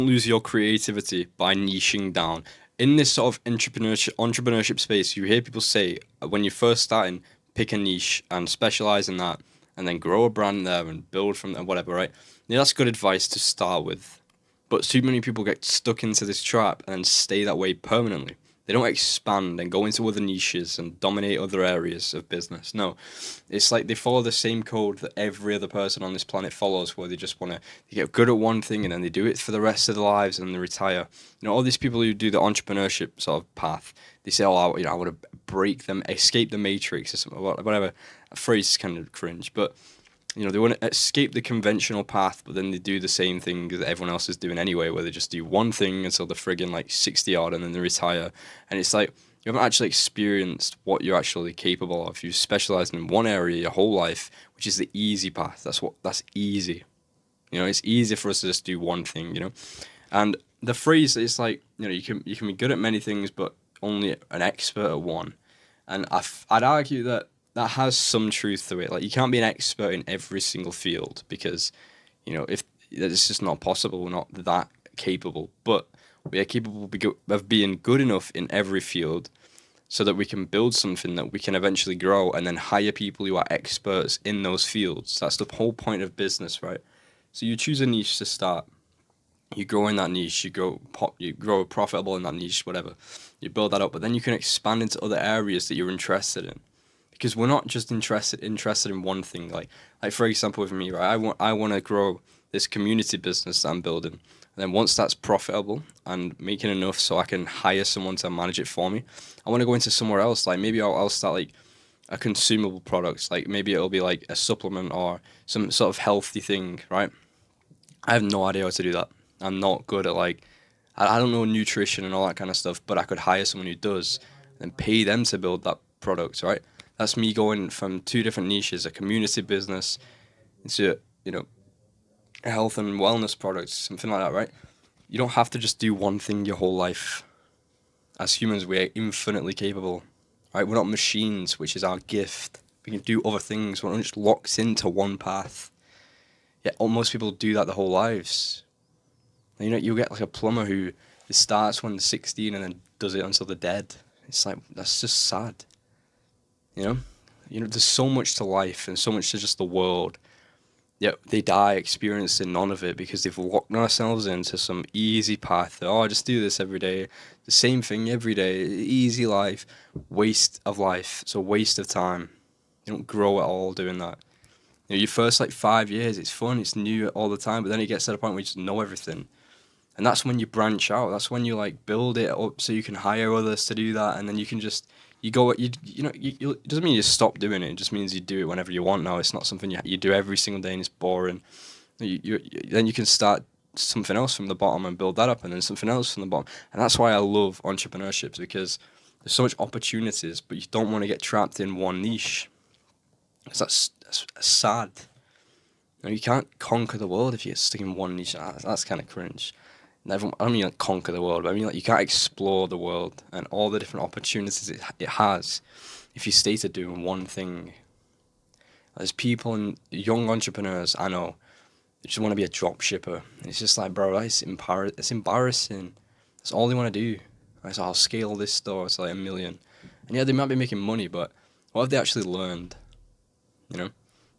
Lose your creativity by niching down. In this sort of entrepreneurship space, you hear people say when you're first starting, pick a niche and specialize in that, and then grow a brand there and build from there, whatever, right? Yeah, that's good advice to start with. But too many people get stuck into this trap and stay that way permanently. They don't expand and go into other niches and dominate other areas of business. No, it's like they follow the same code that every other person on this planet follows, where they just want to get good at one thing and then they do it for the rest of their lives and they retire. All these people who do the entrepreneurship sort of path, they say, "Oh, I want to break them, escape the matrix," or something, whatever. A phrase is kind of cringe, but they want to escape the conventional path, but then they do the same thing that everyone else is doing anyway, where they just do one thing until they're friggin' like 60 odd and then they retire. And it's like, you haven't actually experienced what you're actually capable of. You've specialized in one area your whole life, which is the easy path. That's easy. It's easy for us to just do one thing. And the phrase is like, you can be good at many things, but only an expert at one. And I'd argue that has some truth to it. Like, you can't be an expert in every single field because, if it's just not possible, we're not that capable. But we are capable of being good enough in every field so that we can build something that we can eventually grow and then hire people who are experts in those fields. That's the whole point of business, right? So you choose a niche to start. You grow in that niche, you grow profitable in that niche, whatever. You build that up, but then you can expand into other areas that you're interested in. Because we're not just interested in one thing. Like for example, with me, right? I want to grow this community business that I'm building. And then once that's profitable and making enough so I can hire someone to manage it for me, I want to go into somewhere else. Like maybe I'll start like a consumable product. Like maybe it'll be like a supplement or some sort of healthy thing, right? I have no idea how to do that. I'm not good at I don't know nutrition and all that kind of stuff, but I could hire someone who does and pay them to build that product, right? That's me going from two different niches, a community business into, health and wellness products, something like that, right? You don't have to just do one thing your whole life. As humans, we're infinitely capable, right? We're not machines, which is our gift. We can do other things. We're not just locked into one path. Yet most people do that their whole lives. And, you'll get like a plumber who starts when they're 16 and then does it until they're dead. It's like, that's just sad. You know, there's so much to life and so much to just the world. Yet they die experiencing none of it because they've locked themselves into some easy path. Oh, just do this every day, the same thing every day, easy life, waste of life. It's a waste of time. You don't grow at all doing that. Your first 5 years, it's fun, it's new all the time, but then it gets to the point where you just know everything. And that's when you branch out. That's when you build it up so you can hire others to do that, and then you can just it doesn't mean you stop doing it. It just means you do it whenever you want now. It's not something you do every single day and it's boring. Then you can start something else from the bottom and build that up, and then something else from the bottom. And that's why I love entrepreneurship, because there's so much opportunities, but you don't want to get trapped in one niche. Because that's sad. You can't conquer the world if you're stuck in one niche. That's kind of cringe. I don't mean conquer the world, but I mean you can't explore the world and all the different opportunities it has if you stay to doing one thing. There's people and young entrepreneurs I know they just want to be a drop shipper. It's just like, bro, it's embarrassing. That's all they want to do. So I'll scale this store to 1 million. And yeah, they might be making money, but what have they actually learned?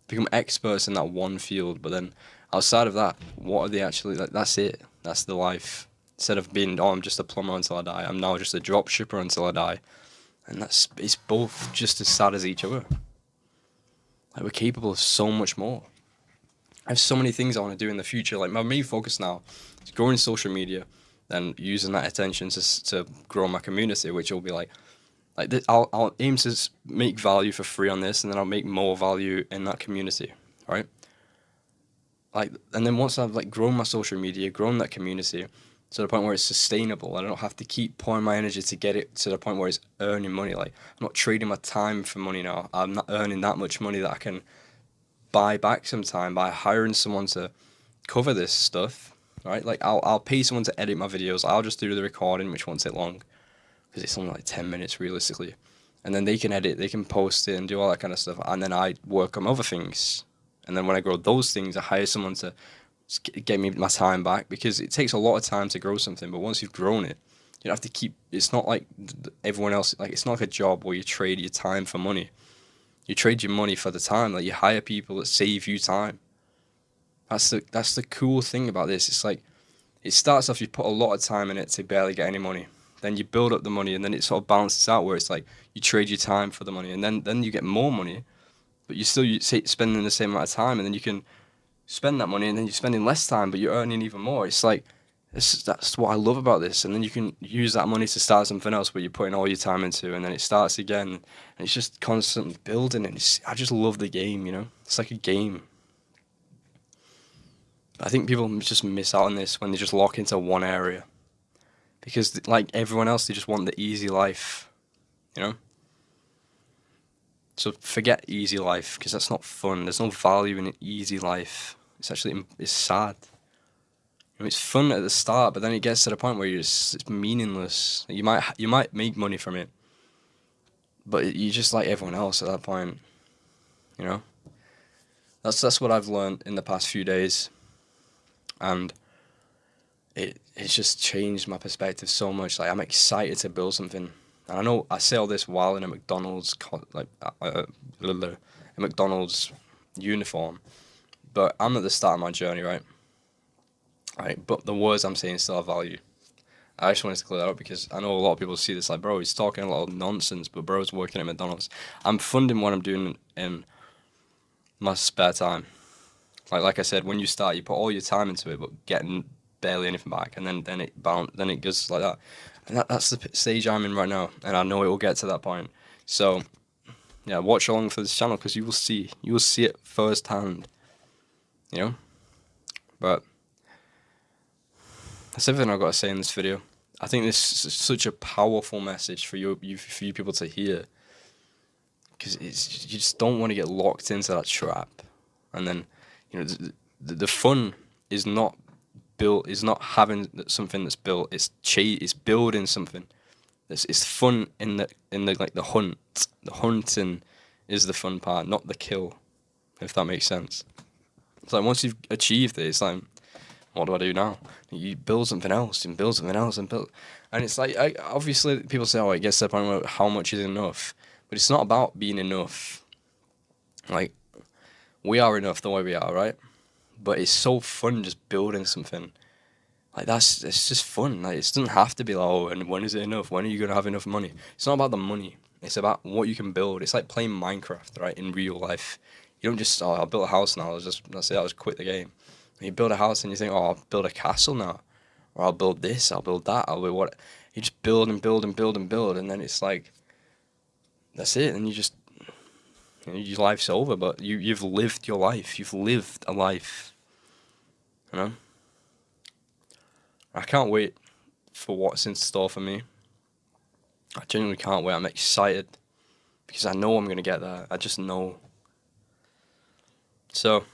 Become experts in that one field, but then outside of that, what are they actually that's it. That's the life. Instead of being, I'm just a plumber until I die, I'm now just a drop shipper until I die. And it's both just as sad as each other. We're capable of so much more. I have so many things I want to do in the future. My main focus now is growing social media, then using that attention to grow my community, which will be I'll aim to make value for free on this, and then I'll make more value in that community, right? And then once I've grown my social media, grown that community to the point where it's sustainable, and I don't have to keep pouring my energy to get it to the point where it's earning money. I'm not trading my time for money now. I'm not earning that much money that I can buy back some time by hiring someone to cover this stuff, right? I'll pay someone to edit my videos. I'll just do the recording, which won't take long, because it's only 10 minutes realistically. And then they can edit, they can post it and do all that kind of stuff. And then I work on other things. And then when I grow those things, I hire someone to get me my time back, because it takes a lot of time to grow something. But once you've grown it, you don't have to keep. It's not like everyone else. Like, it's not like a job where you trade your time for money. You trade your money for the time. Like, you hire people that save you time. That's the cool thing about this. It's like, it starts off, you put a lot of time in it to barely get any money. Then you build up the money, and then it sort of balances out where it's like you trade your time for the money, and then you get more money, but you're spending the same amount of time, and then you can spend that money, and then you're spending less time, but you're earning even more. It's like, that's what I love about this. And then you can use that money to start something else where you're putting all your time into, and then it starts again, and it's just constantly building. And I just love the game, you know? It's like a game. I think people just miss out on this when they just lock into one area, because like everyone else, they just want the easy life, you know? So forget easy life, because that's not fun. There's no value in an easy life. It's sad. You know, it's fun at the start, but then it gets to the point where it's meaningless. You might make money from it, but you're just like everyone else at that point, you know? That's what I've learned in the past few days, and it's just changed my perspective so much. Like, I'm excited to build something. And I know I say all this while in a McDonald's a McDonald's uniform, but I'm at the start of my journey, right? Right, but the words I'm saying still have value. I just wanted to clear that up, because I know a lot of people see this like, bro, he's talking a lot of nonsense, but bro's working at McDonald's. I'm funding what I'm doing in my spare time. Like I said, when you start, you put all your time into it, but getting barely anything back, and then it goes like that. And that's the stage I'm in right now, and I know it will get to that point. So, yeah, watch along for this channel, because you will see it firsthand, you know. But that's everything I've got to say in this video. I think this is such a powerful message for you people to hear, because you just don't want to get locked into that trap. And then, you know, the fun is not having something that's built. It's building something. It's fun in the like the hunt. The hunting is the fun part, not the kill, if that makes sense. It's like, once you've achieved it, it's like, what do I do now? You build something else, and build something else, and build. And it's like, obviously people say, oh, it gets to the point where how much is enough, but it's not about being enough. Like, we are enough the way we are, right? But it's so fun just building something. Like, it's just fun. Like, it doesn't have to be like, oh, and when is it enough? When are you gonna have enough money? It's not about the money. It's about what you can build. It's like playing Minecraft, right? In real life, you don't just, oh, I'll build a house now. That's it. I'll just quit the game. And you build a house and you think, oh, I'll build a castle now, or I'll build this, I'll build that, I'll build what. You just build and build and build and build, and then it's like, that's it. And your life's over. But you've lived your life. You've lived a life. You know. I can't wait for what's in store for me. I genuinely can't wait. I'm excited, because I know I'm gonna get there. I just know. So,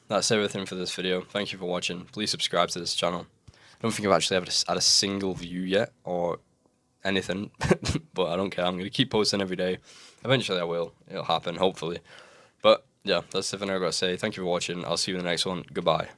that's everything for this video. Thank you for watching. Please subscribe to this channel. I don't think I've actually ever had a single view yet, or anything, but I don't care. I'm going to keep posting every day. Eventually I will. It'll happen, hopefully. But, yeah, that's everything I've got to say. Thank you for watching. I'll see you in the next one. Goodbye.